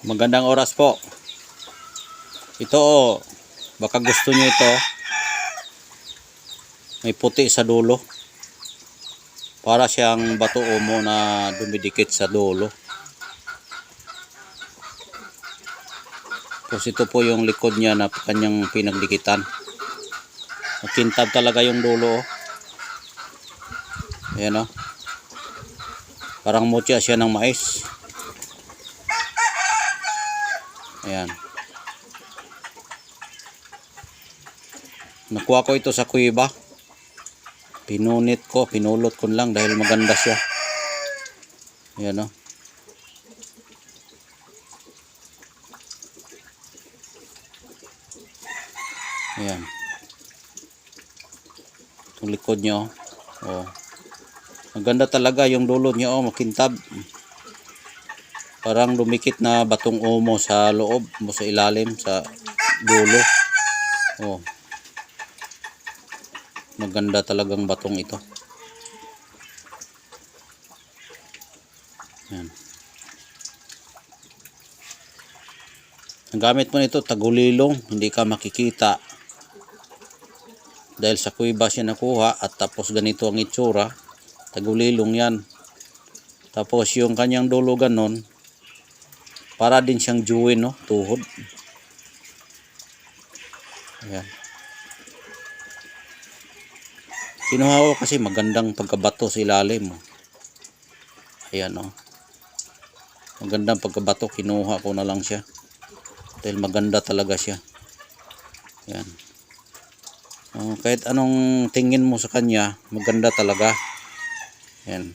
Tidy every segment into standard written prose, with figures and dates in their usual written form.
Magandang oras po. Ito baka gusto nyo ito. May puti sa dulo. Para siyang bato umo na dumidikit sa dulo. Tapos ito po yung likod niya na kanyang pinagdikitan. Makintab talaga yung dulo. Ayan o. Parang mutya siya ng mais. Ayan. Nakuha ko ito sa kuweba. Pinunit ko, pinulot ko lang dahil maganda siya. Ayan o. Ayan. Itong likod nyo. Oh. Maganda talaga yung dulo nyo. Oh, makintab. Parang dumikit na batong umo sa loob mo, sa ilalim, sa dulo. Oh. Maganda talagang batong ito. Yan. Ang gamit mo nito, tagulilong, hindi ka makikita. Dahil sa kuweba siya nakuha at tapos ganito ang itsura, tagulilong yan. Tapos yung kanyang dulo ganon, para din siyang juwin, no? Tuhod. Ayan. Kinuha ko kasi magandang pagkabato sa ilalim. Ayan o. Magandang pagkabato, kinuha ko na lang siya. Dahil maganda talaga siya. Ayan. Kahit anong tingin mo sa kanya, maganda talaga. Ayan.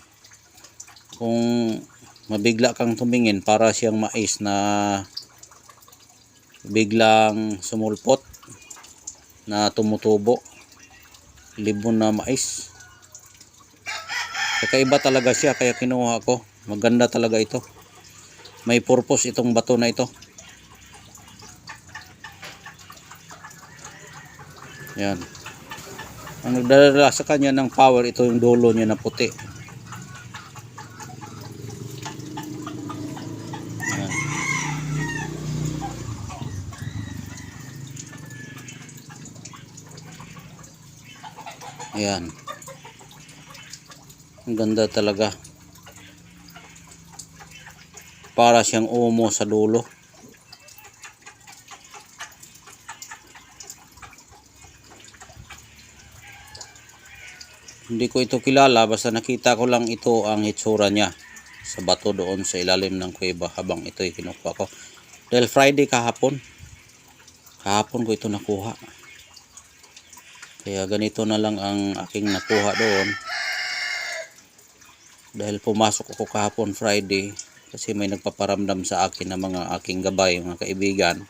Kung mabigla kang tumingin, para siyang mais na biglang sumulpot na tumutubo. Libon na mais. Kakaiba talaga siya, kaya kinuha ko. Maganda talaga ito. May purpose itong bato na ito. Yan. Ang nagdadala sa kanya ng power, ito yung dulo niya na puti. Yan. Ayan. Ang ganda talaga. Para siyang umo sa dulo. Hindi ko ito kilala, basta nakita ko lang ito ang itsura niya sa bato doon sa ilalim ng kuweba habang ito'y kinukuha ko. Dahil Friday kahapon ko ito nakuha. Kaya ganito na lang ang aking nakuha doon. Dahil pumasok ako kahapon Friday kasi may nagpaparamdam sa akin ng mga aking gabay, mga kaibigan.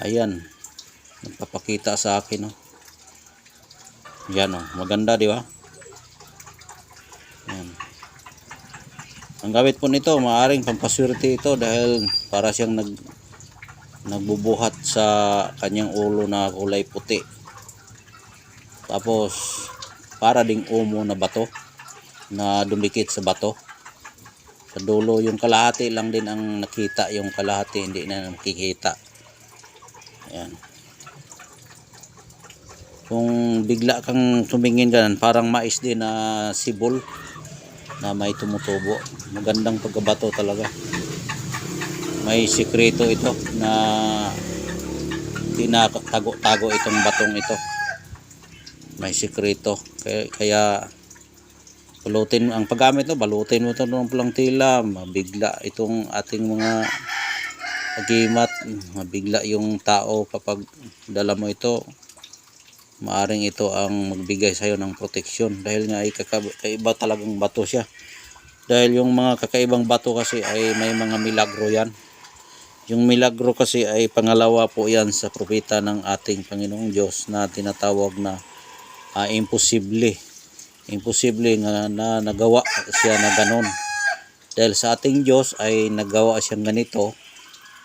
Ayan. Nagpapakita sa akin. Oh. Yan oh, maganda di ba? Yan. Ang gamit po nito, maaaring pampaswerte ito dahil para siyang nagbubuhat sa kanyang ulo na kulay puti. Tapos para ding umo na bato na dumikit sa bato. Sa dulo yung kalahati lang din ang nakita, yung kalahati hindi na nakikita. Ayan. Kung bigla kang tumingin ganun, parang mais din na sibol na may tumutubo. Magandang pagkabato talaga. May sikreto ito na tinatago-tago itong batong ito. May sikreto. Kaya balutin ang paggamit no, balutin mo ito ng pulang tila, mabigla itong ating mga agimat, mabigla yung tao kapag dala mo ito. Maaring ito ang magbigay sa iyo ng proteksyon dahil nga ay kakaiba talagang bato siya. Dahil yung mga kakaibang bato kasi ay may mga milagro yan. Yung milagro kasi ay pangalawa po yan sa propeta ng ating Panginoong Diyos na tinatawag na imposible. Imposible nga na nagawa siya na ganon. Dahil sa ating Diyos ay nagawa siyang ganito.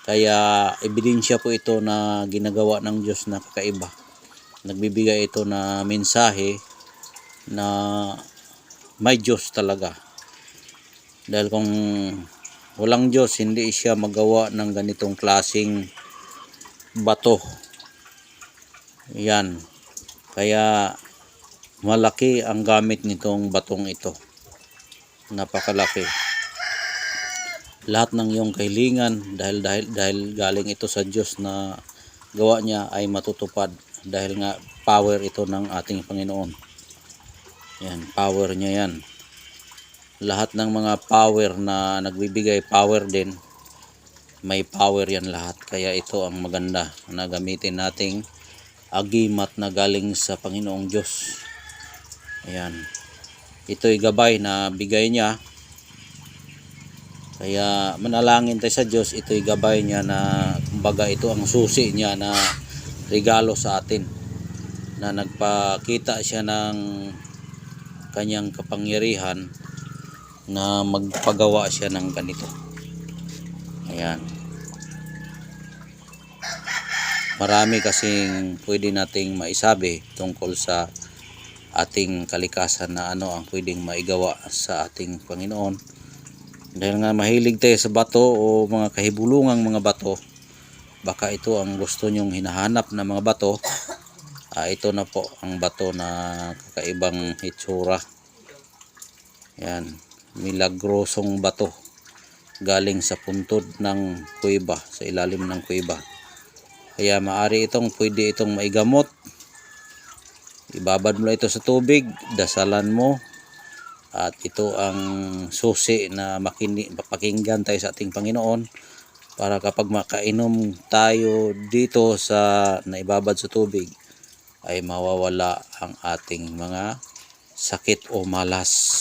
Kaya ebidensya po ito na ginagawa ng Diyos na kakaiba. Nagbibigay ito na mensahe na may Diyos talaga. Dahil kung walang Diyos, hindi siya magawa ng ganitong klasing bato. Yan. Kaya malaki ang gamit nitong batong ito. Napakalaki. Lahat ng iyong kahilingan dahil galing ito sa Diyos na gawa niya ay matutupad dahil nga power ito ng ating Panginoon. Yan, power niya yan. Lahat ng mga power na nagbibigay power din, may power yan lahat. Kaya ito ang maganda na gamitin nating agimat na galing sa Panginoong Diyos. Ayan. Ito'y gabay na bigay niya. Kaya manalangin tayo sa Diyos, ito'y gabay niya na kumbaga ito ang susi niya na regalo sa atin. Na nagpakita siya ng kanyang kapangyarihan na magpagawa siya ng ganito. Ayan. Marami kasing pwede nating maisabi tungkol sa ating kalikasan na ano ang pwedeng maigawa sa ating Panginoon. Dahil nga mahilig tayo sa bato o mga kahibulungang mga bato, baka ito ang gusto nyong hinahanap na mga bato. Ito na po ang bato na kakaibang hitsura. Yan, milagrosong bato galing sa puntod ng kuweba, sa ilalim ng kuweba. Kaya maari pwede itong maigamot. Ibabad mo ito sa tubig, dasalan mo, at ito ang susi na mapakinggan tayo sa ating Panginoon para kapag makainom tayo dito sa naibabad sa tubig ay mawawala ang ating mga sakit o malas.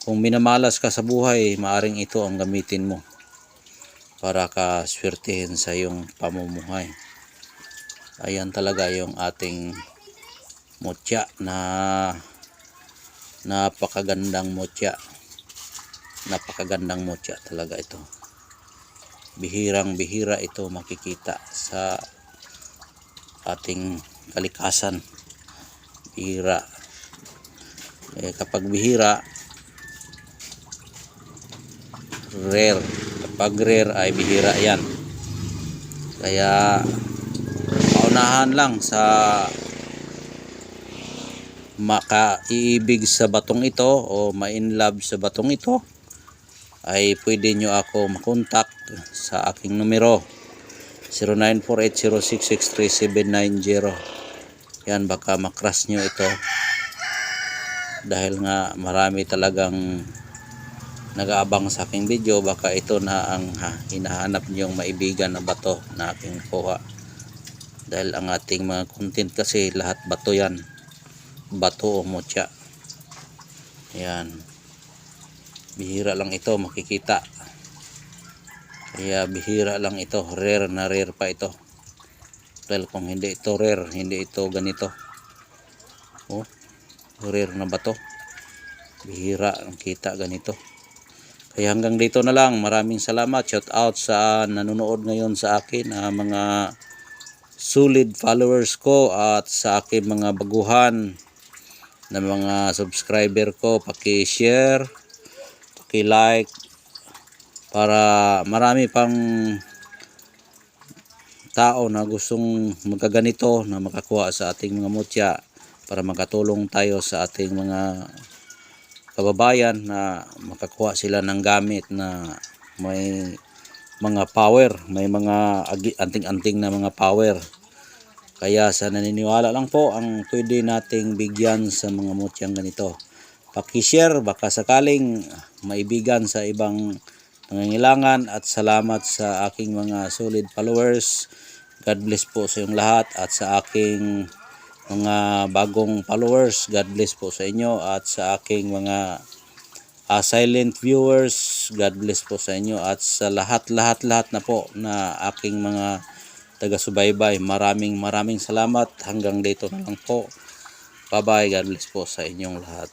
Kung minamalas ka sa buhay, maaring ito ang gamitin mo para ka swertihin sa iyong pamumuhay. Ayan talaga yung ating mutya na napakagandang mutya. Napakagandang mutya talaga ito. Bihirang bihira ito makikita sa ating kalikasan. Bihira. Kapag bihira, rare. Kapag rare ay bihira yan. Kaya paunahan lang sa makaiibig sa batong ito o ma-inlove sa batong ito ay pwede nyo ako makontak sa aking numero 094806633790. Yan, baka makrush nyo ito dahil nga marami talagang nag-aabang sa aking video. Baka ito na ang hinahanap nyong maibigan na bato na aking kuha, dahil ang ating mga content kasi lahat bato yan, bato o mutya. Yan, bihira lang ito makikita. Kaya bihira lang ito, rare na rare pa ito. Dahil kung hindi ito rare, hindi ito ganito. Oh, rare na bato, bihira ang kita ganito. Kaya hanggang dito na lang. Maraming salamat. Shout out sa nanonood ngayon sa akin, mga solid followers ko, at sa aking mga baguhan na mga subscriber ko. Paki-share, paki-like para marami pang tao na gustong magkaganito na makakuha sa ating mga mutya, para makatulong tayo sa ating mga kababayan na makakuha sila ng gamit na may mga power, may mga anting-anting na mga power. Kaya sa naniniwala lang po ang pwede nating bigyan sa mga mutyang ganito. Paki-share, baka sakaling maibigan sa ibang nangangailangan. At salamat sa aking mga solid followers. God bless po sa inyong lahat, at sa aking mga bagong followers, God bless po sa inyo, at sa aking mga silent viewers, God bless po sa inyo, at sa lahat na po na aking mga taga-subaybay, maraming salamat. Hanggang dito na lang po. Bye bye, God bless po sa inyong lahat.